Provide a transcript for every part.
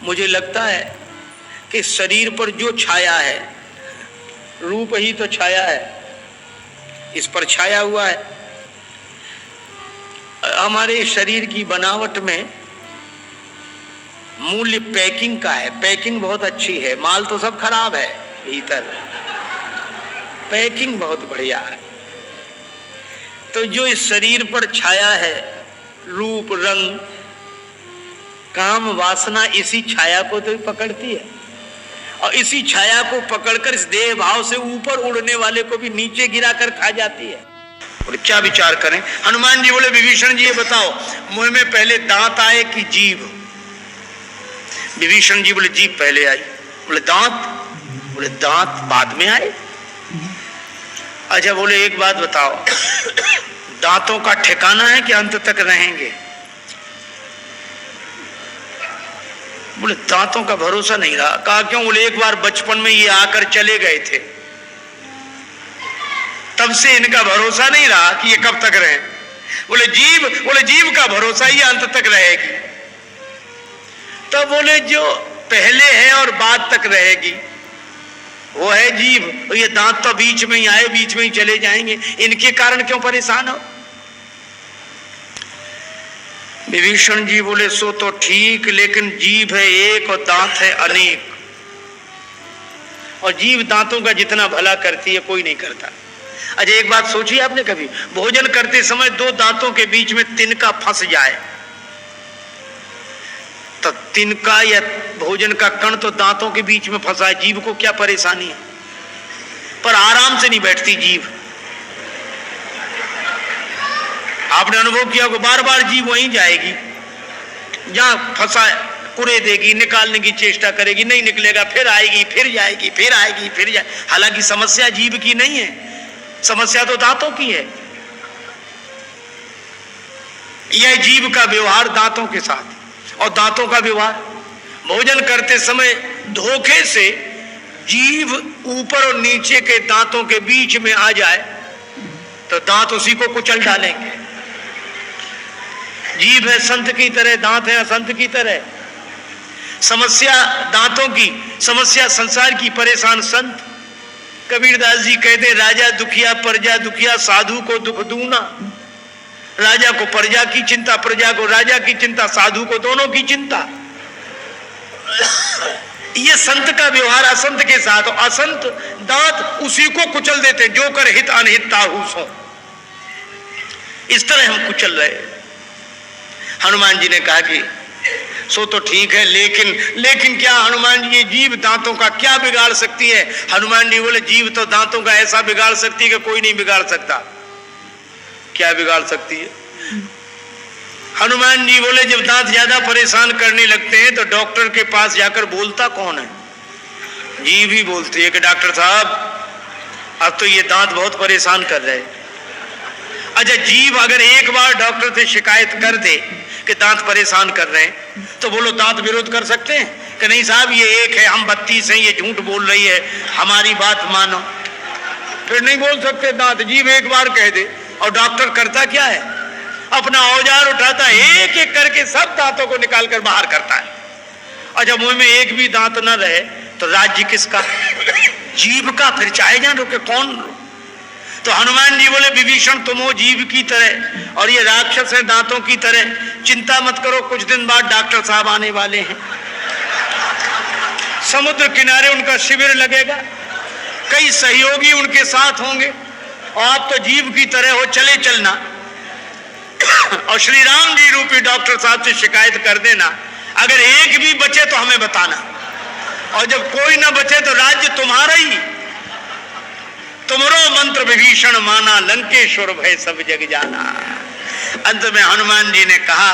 मुझे लगता है कि शरीर पर जो छाया है, रूप ही तो छाया है, इस पर छाया हुआ है। हमारे शरीर की बनावट में मूल्य पैकिंग का है। पैकिंग बहुत अच्छी है, माल तो सब खराब है, भीतर पैकिंग बहुत बढ़िया है। तो जो इस शरीर पर छाया है, रूप, रंग, काम, वासना, इसी छाया को तो पकड़ती है और इसी छाया को पकड़कर इस देह भाव से ऊपर उड़ने वाले को भी नीचे गिरा कर खा जाती है। और क्या विचार करें। हनुमान जी बोले, विभीषण जी ये बताओ, मुंह में पहले दांत आए कि जीभ? विभीषण जी बोले, जीभ पहले आई। बोले दांत? बोले दांत बाद में आए। अच्छा, बोले एक बात बताओ, दांतों का ठिकाना है कि अंत तक रहेंगे? बोले दांतों का भरोसा नहीं रहा। कहा क्यों? बोले एक बार बचपन में ये आकर चले गए थे, तब से इनका भरोसा नहीं रहा कि ये कब तक रहे। बोले जीभ का भरोसा ही अंत तक रहेगी। तब बोले जो पहले है और बाद तक रहेगी वो है जीभ, और ये दांत तो बीच में ही आए, बीच में ही चले जाएंगे, इनके कारण क्यों परेशान हो? विभीषण जी बोले, सो तो ठीक, लेकिन जीभ है एक और दांत है अनेक, और जीभ दांतों का जितना भला करती है कोई नहीं करता। अच्छा, एक बात सोची आपने कभी, भोजन करते समय दो दांतों के बीच में तिनका फंस जाए तो तिनका या भोजन का कण तो दांतों के बीच में फंसा है, जीभ को क्या परेशानी है? पर आराम से नहीं बैठती जीभ। आपने अनुभव किया कि बार बार जीभ वहीं जाएगी, जहां फंसा कुरे देगी, निकालने की चेष्टा करेगी, नहीं निकलेगा, फिर आएगी, फिर जाएगी, फिर आएगी, फिर जाए। हालांकि समस्या जीभ की नहीं है, समस्या तो दांतों की है। यह जीभ का व्यवहार दांतों के साथ, और दांतों का व्यवहार भोजन करते समय धोखे से जीभ ऊपर और नीचे के दांतों के बीच में आ जाए तो दांत उसी को कुचल डालेंगे। जीभ है संत की तरह, दांत है असंत की तरह। समस्या दांतों की, समस्या संसार की, परेशान संत। कबीरदास जी कहते, राजा दुखिया प्रजा दुखिया, साधु को दुख दूना। राजा को प्रजा की चिंता, प्रजा को राजा की चिंता, साधु को दोनों की चिंता। ये संत का व्यवहार असंत के साथ, और असंत दांत उसी को कुचल देते, जो कर हित अनहित ताहू सो। इस तरह हम कुचल रहे। हनुमान जी ने कहा कि सो तो ठीक है, लेकिन क्या हनुमान जी ये जीभ दांतों का क्या बिगाड़ सकती है? हनुमान जी बोले, जीभ तो दांतों का ऐसा बिगाड़ सकती है कि कोई नहीं बिगाड़ सकता। क्या बिगाड़ सकती है? हनुमान जी बोले, जब दांत ज्यादा परेशान करने लगते हैं तो डॉक्टर के पास जाकर बोलता कौन है? जीभ ही बोलती है कि डॉक्टर साहब अब तो ये दांत बहुत परेशान कर रहे हैं। अच्छा, जीभ अगर एक बार डॉक्टर से शिकायत कर दे कि दांत परेशान कर रहे हैं तो बोलो दांत विरोध कर सकते हैं कि नहीं साहब ये एक है, हम 32 हैं, ये झूठ बोल रही है, हमारी बात मानो? फिर नहीं बोल सकते दांत। जीभ एक बार कह दे, और डॉक्टर करता क्या है? अपना औजार उठाता है, एक एक करके सब दांतों को निकाल कर बाहर करता है। और जब मुंह में एक भी दांत न रहे तो राज्य किसका? जीभ का। फिर चाहे जान रुके कौन। तो हनुमान जी बोले, विभीषण तुम हो जीभ की तरह और ये राक्षस है दांतों की तरह। चिंता मत करो, कुछ दिन बाद डॉक्टर साहब आने वाले हैं, समुद्र किनारे उनका शिविर लगेगा, कई सहयोगी उनके साथ होंगे, और आप तो जीभ की तरह हो, चले चलना और श्री राम जी रूपी डॉक्टर साहब से शिकायत कर देना। अगर एक भी बचे तो हमें बताना, और जब कोई ना बचे तो राज्य तुम्हारा ही। तुमरो मंत्र विभीषण माना, लंकेश्वर भय सब जग जाना। अंत में हनुमान जी ने कहा,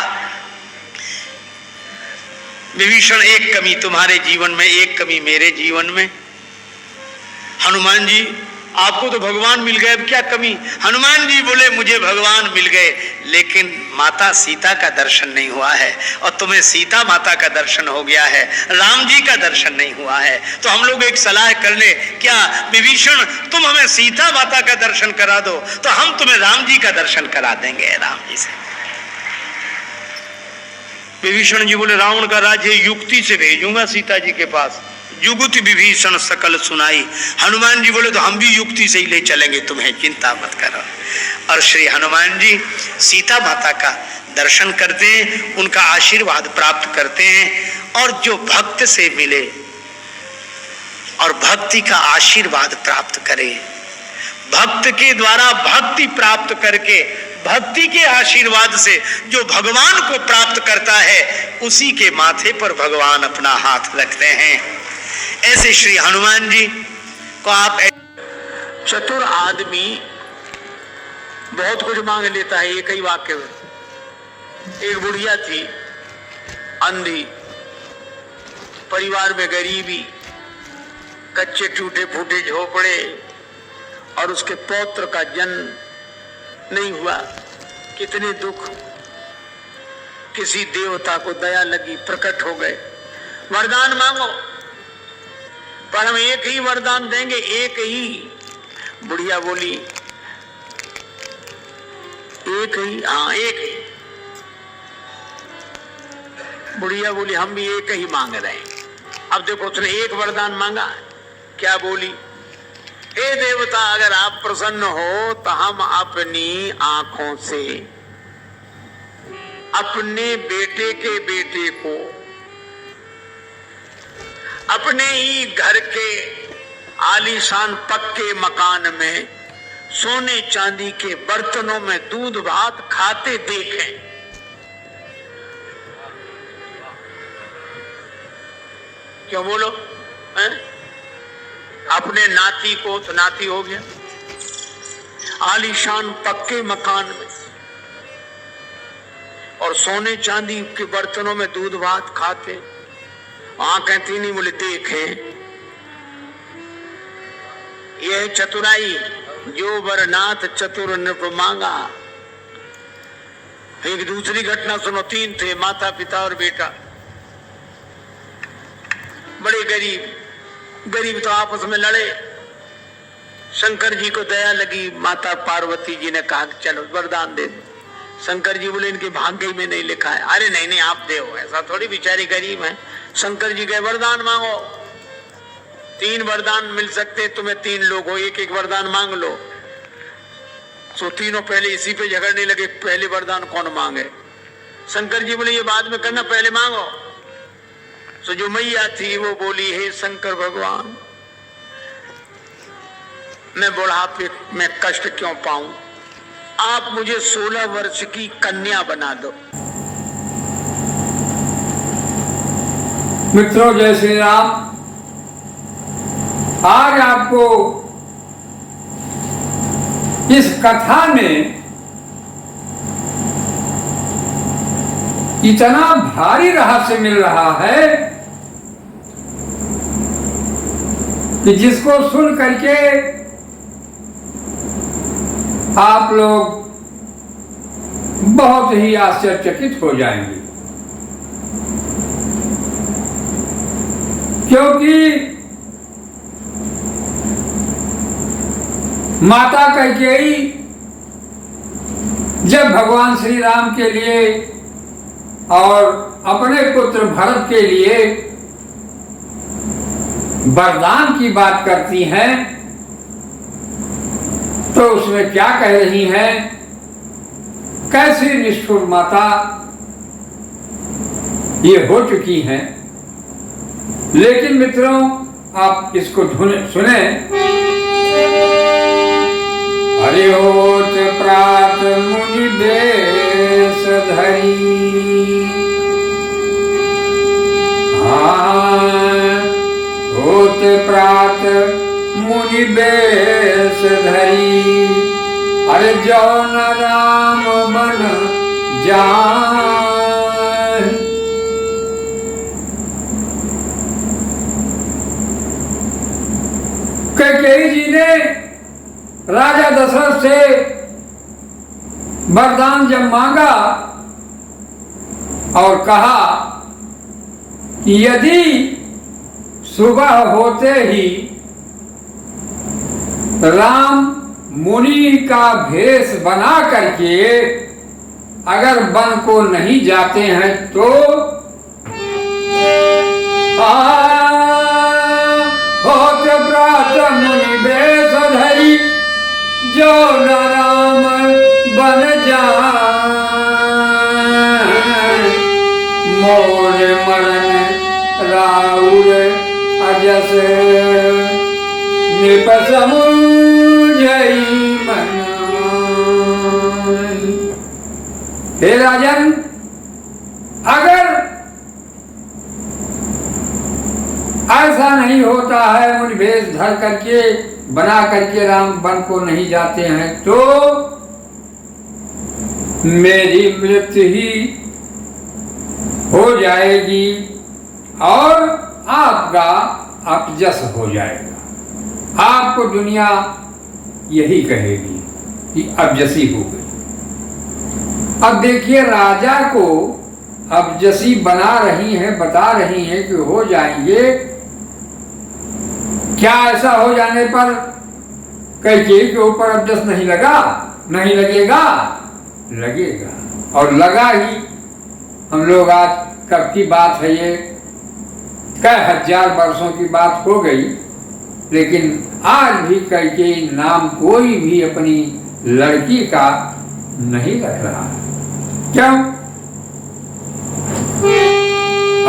विभीषण एक कमी तुम्हारे जीवन में, एक कमी मेरे जीवन में। हनुमान जी आपको तो भगवान मिल गए, अब क्या कमी? हनुमान जी बोले, मुझे भगवान मिल गए लेकिन माता सीता का दर्शन नहीं हुआ है, और तुम्हें सीता माता का दर्शन हो गया है, राम जी का दर्शन नहीं हुआ है। तो हम लोग एक सलाह कर ले, क्या विभीषण तुम हमें सीता माता का दर्शन करा दो तो हम तुम्हें राम जी का दर्शन करा देंगे, राम जी से। विभीषण जी बोले रावण का राज्य युक्ति से भेजूंगा सीता जी के पास। युगुति विभीषण सकल सुनाई। हनुमान जी बोले तो हम भी युक्ति से ही ले चलेंगे, तुम्हें चिंता मत करो। और श्री हनुमान जी सीता माता का दर्शन करते हैं, उनका आशीर्वाद प्राप्त करते हैं और जो भक्त से मिले और भक्ति का आशीर्वाद प्राप्त करे, भक्त के द्वारा भक्ति प्राप्त करके भक्ति के आशीर्वाद से जो भगवान को प्राप्त करता है उसी के माथे पर भगवान अपना हाथ रखते हैं। ऐसे श्री हनुमान जी को आप चतुर आदमी बहुत कुछ मांग लेता है। एक ही वाक्य में एक बुढ़िया थी, अंधी, परिवार में गरीबी, कच्चे टूटे फूटे झोपड़े और उसके पौत्र का जन्म नहीं हुआ। कितने दुख। किसी देवता को दया लगी, प्रकट हो गए, वरदान मांगो, पर हम एक ही वरदान देंगे, एक ही। बुढ़िया बोली एक ही? हाँ एक ही। बुढ़िया बोली हम भी एक ही मांग रहे हैं। अब देखो उसने एक वरदान मांगा, क्या बोली? हे देवता, अगर आप प्रसन्न हो तो हम अपनी आंखों से अपने बेटे के बेटे को अपने ही घर के आलीशान पक्के मकान में सोने चांदी के बर्तनों में दूध भात खाते देखें। क्यों बोलो? हैं? अपने नाती को, तो नाती हो गया, आलीशान पक्के मकान में और सोने चांदी के बर्तनों में दूध भात खाते। कहती नहीं, बोले देखें यह चतुराई, जो वरनाथ चतुर नृप मांगा। एक दूसरी घटना सुनो। तीन थे, माता पिता और बेटा, बड़े गरीब। गरीब तो आपस में लड़े। शंकर जी को दया लगी, माता पार्वती जी ने कहा चलो वरदान दे दो। शंकर जी बोले इनके भाग्य में नहीं लिखा है। अरे नहीं नहीं आप दे, ऐसा थोड़ी, बेचारे गरीब हैं। शंकर जी गए, वरदान मांगो। 3 वरदान मिल सकते, तुम्हें 3 लोग हो, एक एक वरदान मांग लो। सो तीनों पहले इसी पे झगड़ने लगे, पहले वरदान कौन मांगे। शंकर जी बोले ये बाद में करना, पहले मांगो। तो जो मैया थी वो बोली, हे शंकर भगवान, मैं बुढ़ापे में कष्ट क्यों पाऊं, आप मुझे 16 वर्ष की कन्या बना दो। मित्रों जय श्री राम। आज आपको इस कथा में इतना भारी रहस्य मिल रहा है कि जिसको सुन करके आप लोग बहुत ही आश्चर्यचकित हो जाएंगे। क्योंकि माता कैकेयी जब भगवान श्री राम के लिए और अपने पुत्र भरत के लिए वरदान की बात करती हैं तो उसमें क्या कह रही हैं, कैसी निष्ठुर माता ये हो चुकी हैं। लेकिन मित्रों आप इसको सुने। हरि होत प्रात मुनि बेश धरी, होत प्रात मुनि बेश धरी, अरे जौन राम बन जान। कैकेयी जी ने राजा दशरथ से वरदान जब मांगा और कहा कि यदि सुबह होते ही राम मुनि का भेष बना करके अगर वन को नहीं जाते हैं तो होत व्रत मुनि वेश धरि जो न राम बन जाए मोर मरण राउर अजस निप समुझई मन। हे राजन, अगर ऐसा नहीं होता है, मुनि वेश धर करके बना करके राम वन को नहीं जाते हैं तो मेरी मृत्यु ही हो जाएगी और आपका अपजस हो जाएगा। आपको दुनिया यही कहेगी कि अपजसी हो गई। अब देखिए, राजा को अपजसी बना रही है, बता रही है कि हो जाएंगे। क्या ऐसा हो जाने पर कैकेयी के ऊपर अपजस नहीं लगा? नहीं लगेगा, लगेगा और लगा ही। हम लोग आज कब की बात है, ये कई हजार वर्षों की बात हो गई, लेकिन आज भी कैकेयी नाम कोई भी अपनी लड़की का नहीं रख रहा है। क्यों?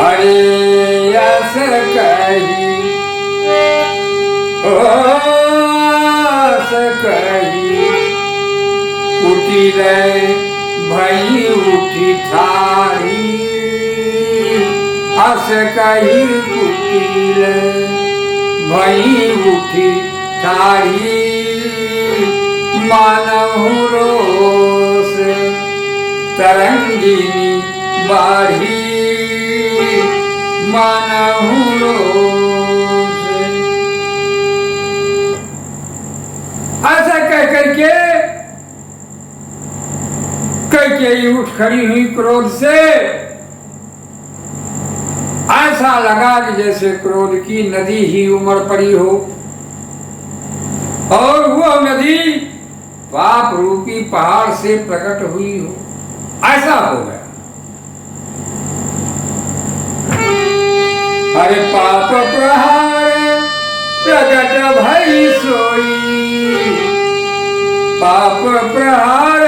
अरे यस कही कही कुटिल भई उठी थारी, अस कही कुटिल भई उठी थारी, मानहु रोष तरंगिनी बाढ़ी, मानहु रोष। ऐसा कह करके कैकेयी उठ खड़ी हुई क्रोध से। ऐसा लगा कि जैसे क्रोध की नदी ही उमड़ पड़ी हो और वो नदी पाप रूपी पहाड़ से प्रकट हुई हो, ऐसा हो गया। अरे पाप प्रहार प्रकट भई सोई, पाप प्रहार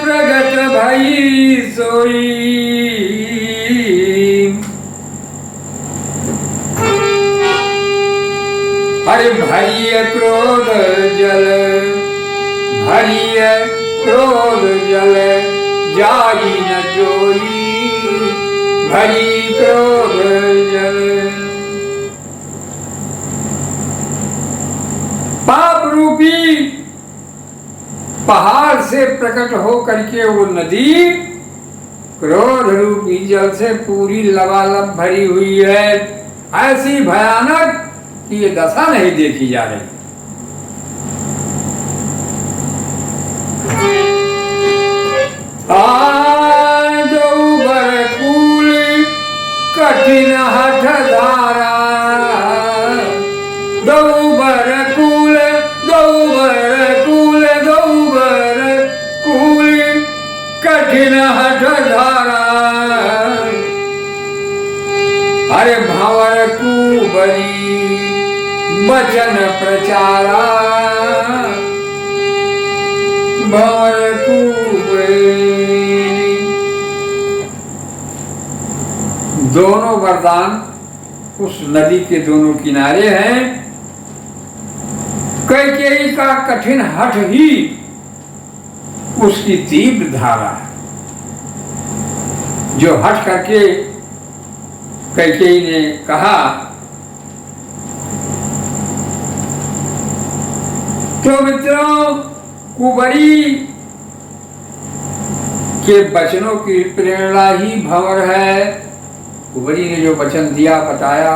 प्रकट भई सोई, अरे भरिय क्रोध जल, भरिय क्रोध जल जाई न जोई, भरी क्रोध जल। पाप रूपी पहाड़ से प्रकट हो करके वो नदी क्रोध रूपी जल से पूरी लबालब भरी हुई है। ऐसी भयानक कि ये दशा नहीं देखी जा रही। बरकूल कठिन हठ धारा, दो बरकूल कठिन हठ धारा, अरे भंवर कुबरी वचन प्रचारा, भंवर कुबरी। दोनों वरदान उस नदी के दोनों किनारे हैं। कैकेयी का कठिन हठ ही उसकी तीव्र धारा है, जो हट करके कैकेयी ने कहा। तो मित्रों, कुबरी के वचनों की प्रेरणा ही भंवर है। कुबरी ने जो वचन दिया, बताया,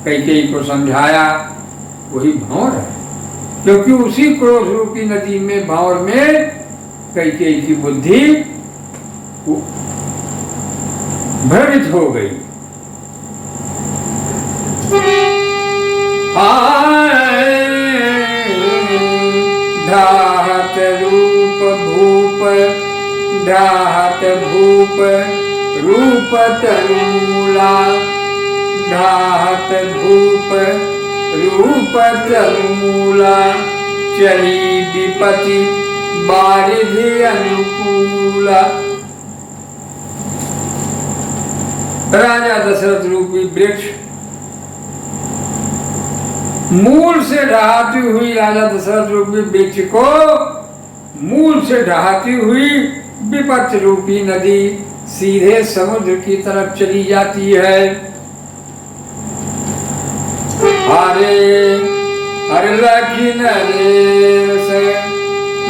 कैकेयी को समझाया, वही भंवर है। क्योंकि उसी क्रोध रूपी नदी में, भंवर में कैकेयी की बुद्धि भ्रमित हो गई। ढाहत ढाहत भूप रूप तरुमूला, ढाहत भूप रूप तरुमूला, चली विपति बारिधि अनुकूला। राजा दशरथ रूपी वृक्ष मूल से ढहाती हुई, राजा दशरथ रूपी वृक्ष को मूल से ढहाती हुई विपत्ति रूपी नदी सीधे समुद्र की तरफ चली जाती है। हरे हरे लखी नरेश,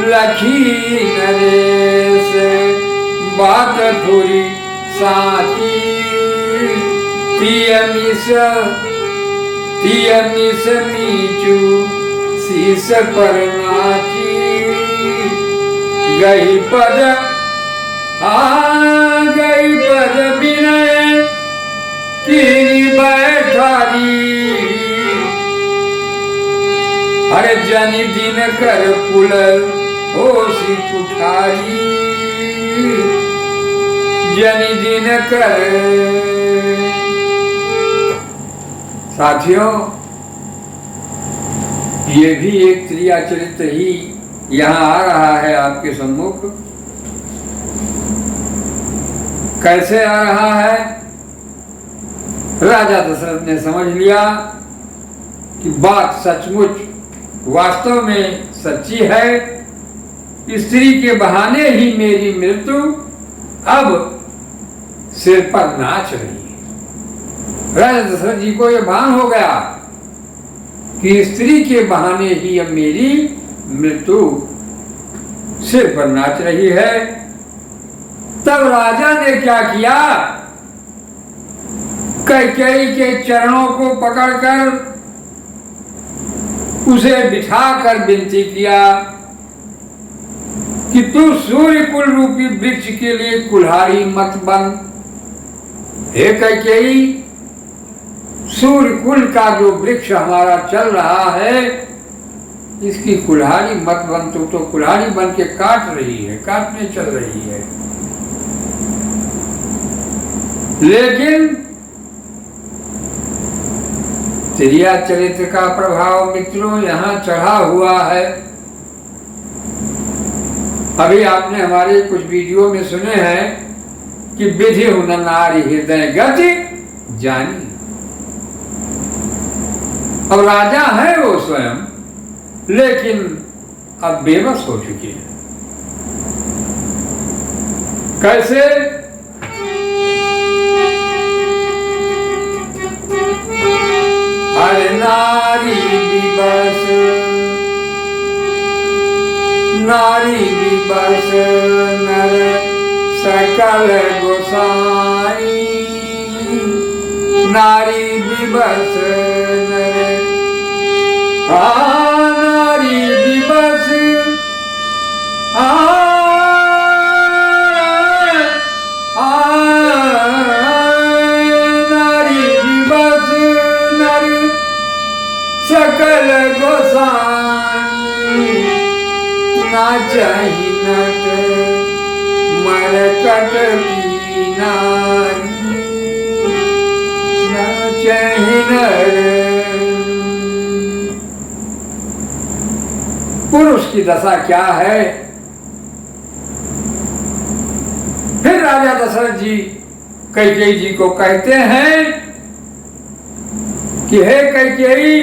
लखी नरेश बात थोड़ी साची, तियमिस मीचू शीस पर नाची, गई पद विनय की बैठारी, हरे जनि दिन कर पुल होशी कुठारी, जनि दिन कर। साथियों, ये भी एक क्रिया चरित्र ही यहाँ आ रहा है आपके सम्मुख। कैसे आ रहा है? राजा दशरथ ने समझ लिया कि बात सचमुच वास्तव में सच्ची है। स्त्री के बहाने ही मेरी मृत्यु अब सिर पर नाच रही है। राजा दशरथ जी को यह भान हो गया कि स्त्री के बहाने ही अब मेरी मृत्यु सिर पर नाच रही है। तब राजा ने क्या किया? कैकेयी के चरणों को पकड़कर उसे बिठाकर विनती किया कि तू सूर्य कुल रूपी वृक्ष के लिए कुल्हाड़ी मत बन। हे कैकेयी, सूर्य कुल का जो वृक्ष हमारा चल रहा है, इसकी कुल्हाड़ी मत बन। तू तो कुल्हाड़ी बन के काट रही है, काटने चल रही है। लेकिन क्रिया चरित्र का प्रभाव मित्रों यहाँ चढ़ा हुआ है। अभी आपने हमारे कुछ वीडियो में सुने हैं कि विधि हुन नारी हृदय गति जानी। अब राजा है वो स्वयं, लेकिन अब बेबस हो चुकी है। कैसे? अरे नारी विवश, नारी विवश नर सकल गोसाई, नारी विवश नर, नारी विवश, नारी विवश नर सकल गोसाई, नाचहि नट मरकट की नारी, नाचहि नर। पुरुष की दशा क्या है? फिर राजा दशरथ जी कैकेयी जी को कहते हैं कि हे कैकेयी,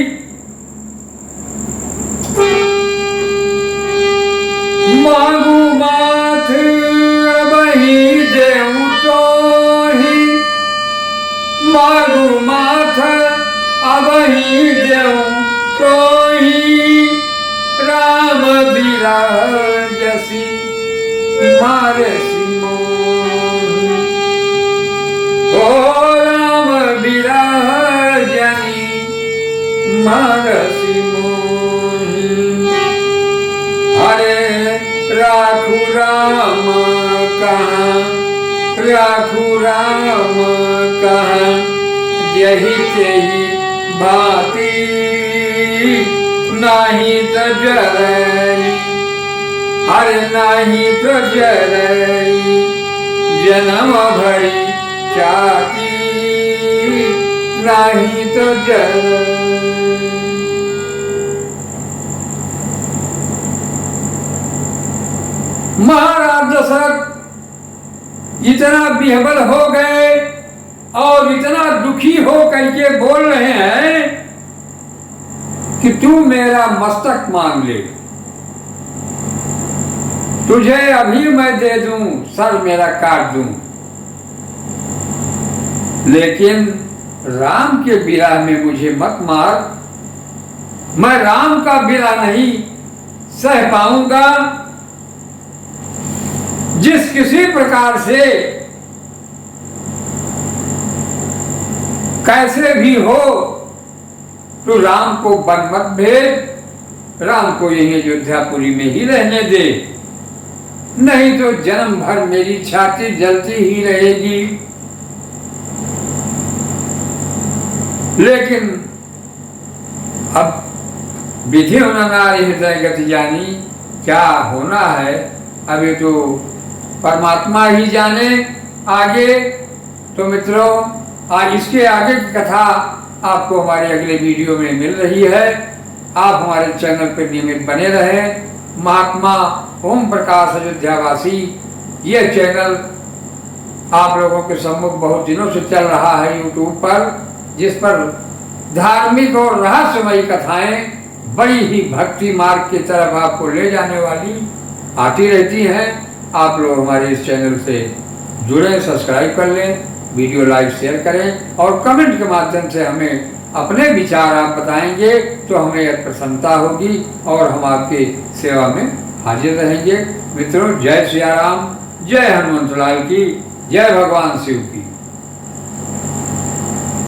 मांगू माथ अबही देऊ तोहि, मांगू माथ अबही देऊ तोहि, राम बिरह जसी मारसी मोहि, ओ राम बिरह जनी मारसी मोहि। हरे राखू राम कहाँ, राखू राम कहाँ, यही तेही भांति, नाही तो जरई, अरे नहीं तो जरई जन्म भरी चाकी, नहीं तो जरई। महाराज दशरथ इतना बिहबल हो गए और इतना दुखी हो करके बोल रहे हैं कि तू मेरा मस्तक मांग ले, तुझे अभी मैं दे दूं, सर मेरा काट दूं। लेकिन राम के विरह में मुझे मत मार, मैं राम का विरह नहीं सह पाऊंगा। जिस किसी प्रकार से कैसे भी हो तो राम को वन मत भेज, राम को यही अयोध्यापुरी में ही रहने दे, नहीं तो जन्म भर मेरी छाती जलती ही रहेगी। लेकिन अब विधि होना नारी हृदय गति जानी, क्या होना है अभी तो परमात्मा ही जाने। आगे तो मित्रों आज इसके आगे की कथा आपको हमारे अगले वीडियो में मिल रही है। आप हमारे चैनल पर नियमित बने रहें। महात्मा ओम प्रकाश अयोध्यावासी ये चैनल आप लोगों के सम्मुख बहुत दिनों से चल रहा है यूट्यूब पर, जिस पर धार्मिक और रहस्यमयी कथाएं बड़ी ही भक्ति मार्ग की तरफ आपको ले जाने वाली आती रहती हैं। आप लोग हमारे इस चैनल से जुड़ें, सब्सक्राइब कर लें, वीडियो लाइक शेयर करें और कमेंट के माध्यम से हमें अपने विचार आप बताएंगे तो हमें यह प्रसन्नता होगी और हम आपकी सेवा में हाजिर रहेंगे। मित्रों जय सिया राम, जय हनुमंत लाल की, जय भगवान शिव की।